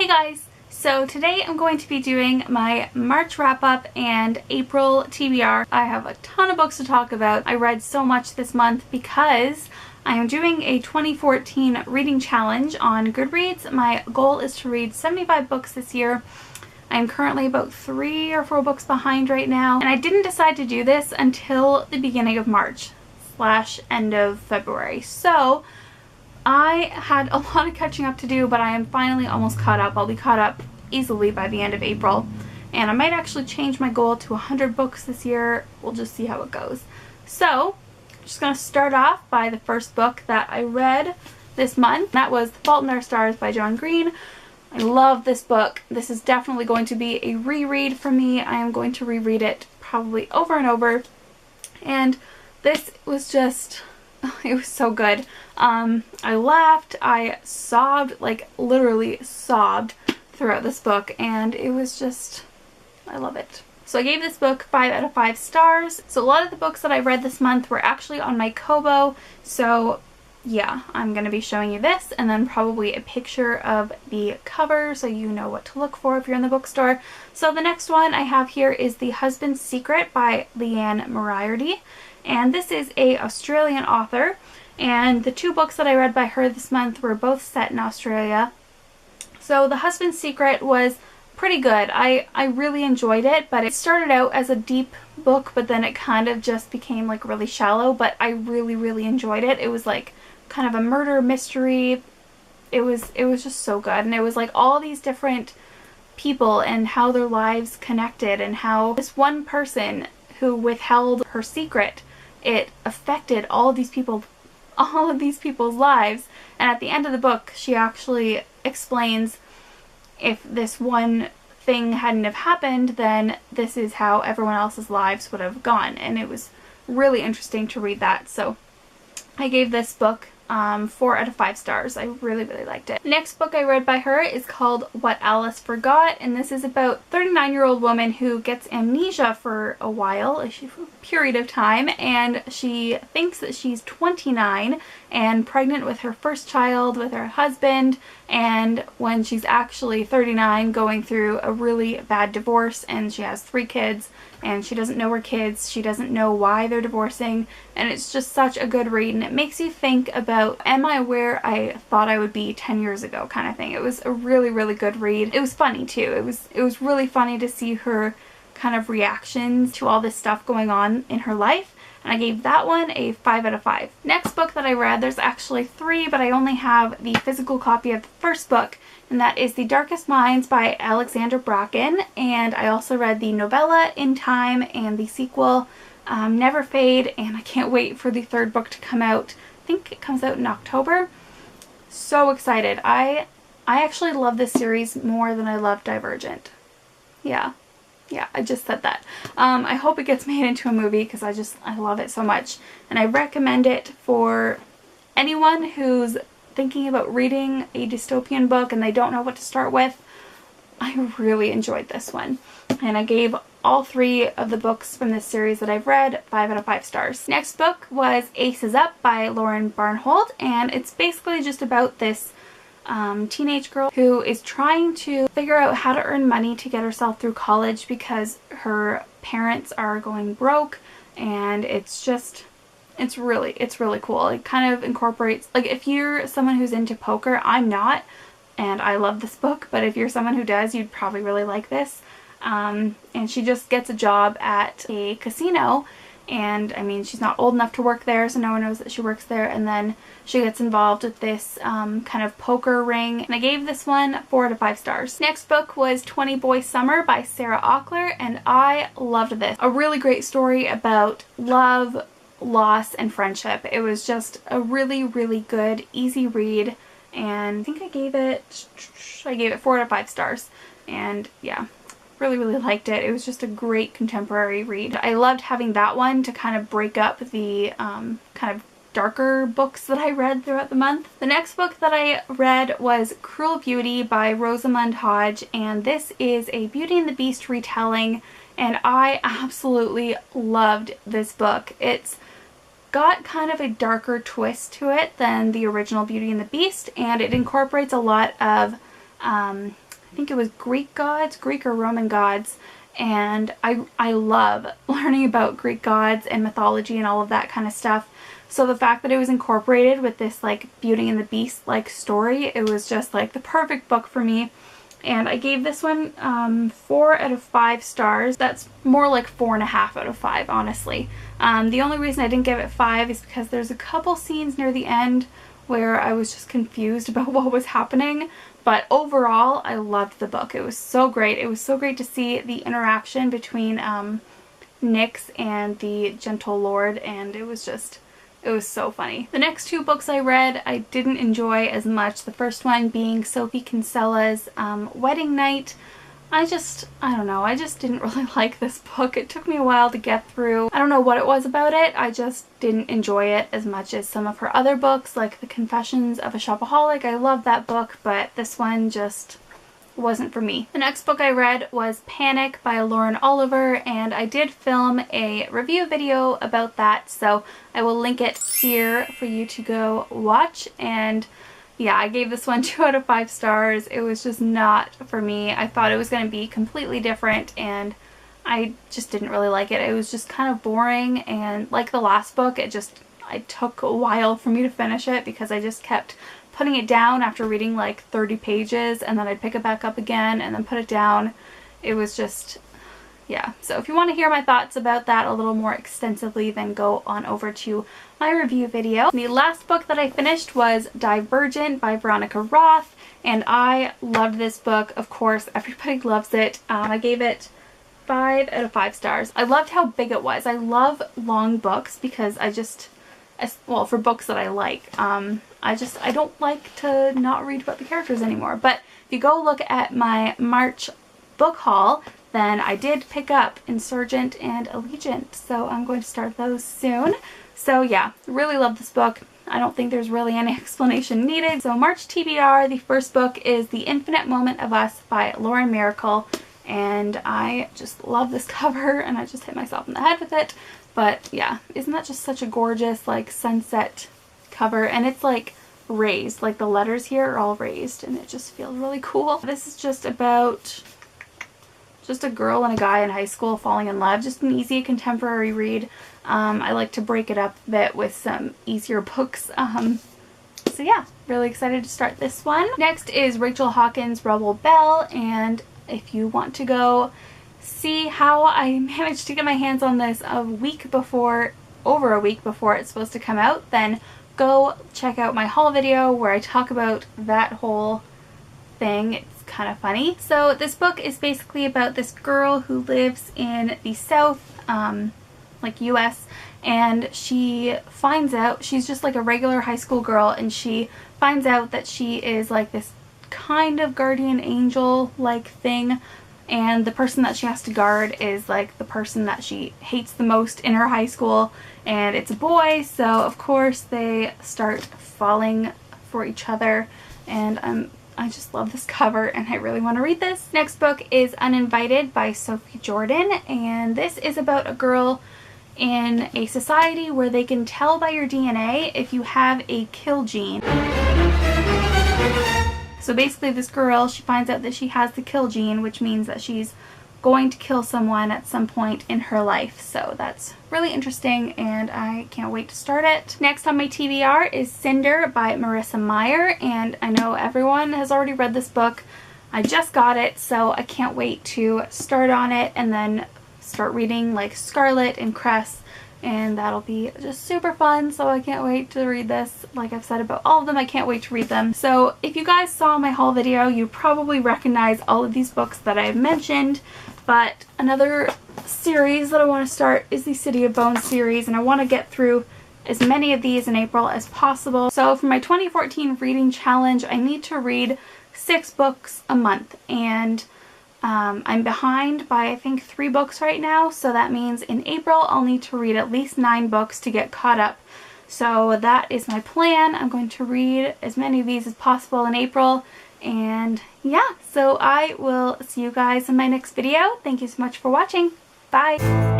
Hey guys! So today I'm going to be doing my March wrap-up and April TBR. I have a ton of books to talk about. I read so much this month because I am doing a 2014 reading challenge on Goodreads. My goal is to read 75 books this year. I am currently about 3 or 4 books behind right now, and I didn't decide to do this until the beginning of March / end of February. So I had a lot of catching up to do, but I am finally almost caught up. I'll be caught up easily by the end of April, and I might actually change my goal to 100 books this year. We'll just see how it goes. So I'm just going to start off by the first book that I read this month. That was The Fault in Our Stars by John Green. I love this book. This is definitely going to be a reread for me. I am going to reread it probably over and over, and this was just... it was so good. I laughed, I sobbed, like literally sobbed throughout this book, and it was just, I love it. So I gave this book 5 out of 5 stars. So a lot of the books that I read this month were actually on my Kobo, so yeah, I'm going to be showing you this and then probably a picture of the cover so you know what to look for if you're in the bookstore. So the next one I have here is The Husband's Secret by Leanne Moriarty. And this is a Australian author, and the 2 books that I read by her this month were both set in Australia. So The Husband's Secret was pretty good. I really enjoyed it, but it started out as a deep book, but then it kind of just became like really shallow, but I really enjoyed it. It was like kind of a murder mystery. It was just so good, and it was like all these different people and how their lives connected, and how this one person who withheld her secret, it affected all of these people's lives. And at the end of the book, she actually explains if this one thing hadn't have happened, then this is how everyone else's lives would have gone. And it was really interesting to read that. So I gave this book 4 out of 5 stars. I really liked it. Next book I read by her is called What Alice Forgot, and this is about a 39-year-old woman who gets amnesia for a while, a period of time, and she thinks that she's 29 and pregnant with her first child with her husband, and when she's actually 39, going through a really bad divorce, and she has 3 kids, and she doesn't know her kids, she doesn't know why they're divorcing, and it's just such a good read, and it makes you think about, am I where I thought I would be 10 years ago kind of thing. It was a really good read. It was funny too. It was really funny to see her kind of reactions to all this stuff going on in her life, and I gave that one a 5 out of 5. Next book that I read, there's actually 3, but I only have the physical copy of the first book, and that is The Darkest Minds by Alexandra Bracken, and I also read the novella In Time and the sequel Never Fade, and I can't wait for the 3rd book to come out. I think it comes out in October. So excited. I actually love this series more than I love Divergent. Yeah, I just said that. I hope it gets made into a movie because I love it so much, and I recommend it for anyone who's thinking about reading a dystopian book and they don't know what to start with. I really enjoyed this one, and I gave all 3 of the books from this series that I've read 5 out of 5 stars. Next book was Ace is Up by Lauren Barnhold, and it's basically just about this teenage girl who is trying to figure out how to earn money to get herself through college because her parents are going broke, and it's really cool. It kind of incorporates, like, if you're someone who's into poker, I'm not, and I love this book, but if you're someone who does, you'd probably really like this. And she just gets a job at a casino, and I mean, she's not old enough to work there, so no one knows that she works there, and then she gets involved with this kind of poker ring, and I gave this one 4 out of 5 stars. Next book was 20 Boy Summer by Sarah Auckler, and I loved this. A really great story about love, loss, and friendship. It was just a really good, easy read, and I think I gave it 4 out of 5 stars, and yeah, really liked it. It was just a great contemporary read. I loved having that one to kind of break up the kind of darker books that I read throughout the month. The next book that I read was Cruel Beauty by Rosamund Hodge, and this is a Beauty and the Beast retelling, and I absolutely loved this book. It's got kind of a darker twist to it than the original Beauty and the Beast, and it incorporates a lot of think it was Greek gods, Greek or Roman gods, and I love learning about Greek gods and mythology and all of that kind of stuff. So the fact that it was incorporated with this like Beauty and the Beast like story, it was just like the perfect book for me. And I gave this one 4 out of 5 stars. That's more like 4.5 out of 5, honestly. The only reason I didn't give it 5 is because there's a couple scenes near the end where I was just confused about what was happening. But overall, I loved the book. It was so great. It was so great to see the interaction between Nyx and the Gentle Lord, and it was so funny. The next 2 books I read I didn't enjoy as much. The first one being Sophie Kinsella's Wedding Night. I don't know, I just didn't really like this book. It took me a while to get through. I don't know what it was about it. I just didn't enjoy it as much as some of her other books, like The Confessions of a Shopaholic. I love that book, but this one just wasn't for me. The next book I read was Panic by Lauren Oliver, and I did film a review video about that, so I will link it here for you to go watch. And yeah, I gave this one 2 out of 5 stars. It was just not for me. I thought it was going to be completely different, and I just didn't really like it. It was just kind of boring, and like the last book, it took a while for me to finish it because I just kept putting it down after reading like 30 pages, and then I'd pick it back up again and then put it down. It was just, yeah. So if you want to hear my thoughts about that a little more extensively, then go on over to my review video. The last book that I finished was Divergent by Veronica Roth, and I loved this book. Of course, everybody loves it. I gave it 5 out of 5 stars. I loved how big it was. I love long books because for books that I like, I don't like to not read about the characters anymore. But if you go look at my March book haul, then I did pick up Insurgent and Allegiant, so I'm going to start those soon. So yeah, really love this book. I don't think there's really any explanation needed. So March TBR, the first book is The Infinite Moment of Us by Lauren Miracle, and I just love this cover, and I just hit myself in the head with it. But yeah, isn't that just such a gorgeous like sunset cover? And it's like raised, like the letters here are all raised, and it just feels really cool. This is just about just a girl and a guy in high school falling in love. Just an easy contemporary read. I like to break it up a bit with some easier books. So yeah, really excited to start this one. Next is Rachel Hawkins' Rebel Belle, and if you want to go see how I managed to get my hands on this over a week before it's supposed to come out, then go check out my haul video where I talk about that whole thing. It's kind of funny. So this book is basically about this girl who lives in the South, like US, and she finds out, she's just like a regular high school girl, and she finds out that she is like this kind of guardian angel like thing, and the person that she has to guard is like the person that she hates the most in her high school, and it's a boy, so of course they start falling for each other, and I just love this cover and I really want to read this. Next book is Uninvited by Sophie Jordan, and this is about a girl in a society where they can tell by your DNA if you have a kill gene. So basically this girl, she finds out that she has the kill gene, which means that she's going to kill someone at some point in her life. So that's really interesting and I can't wait to start it. Next on my TBR is Cinder by Marissa Meyer, and I know everyone has already read this book. I just got it, so I can't wait to start on it and then start reading like Scarlet and Cress, and that'll be just super fun, so I can't wait to read this. Like I've said about all of them, I can't wait to read them. So if you guys saw my haul video, you probably recognize all of these books that I've mentioned, but another series that I want to start is the City of Bones series, and I want to get through as many of these in April as possible. So for my 2014 reading challenge, I need to read 6 books a month, and I'm behind by I think 3 books right now, so that means in April I'll need to read at least 9 books to get caught up. So that is my plan. I'm going to read as many of these as possible in April, and yeah, so I will see you guys in my next video. Thank you so much for watching. Bye!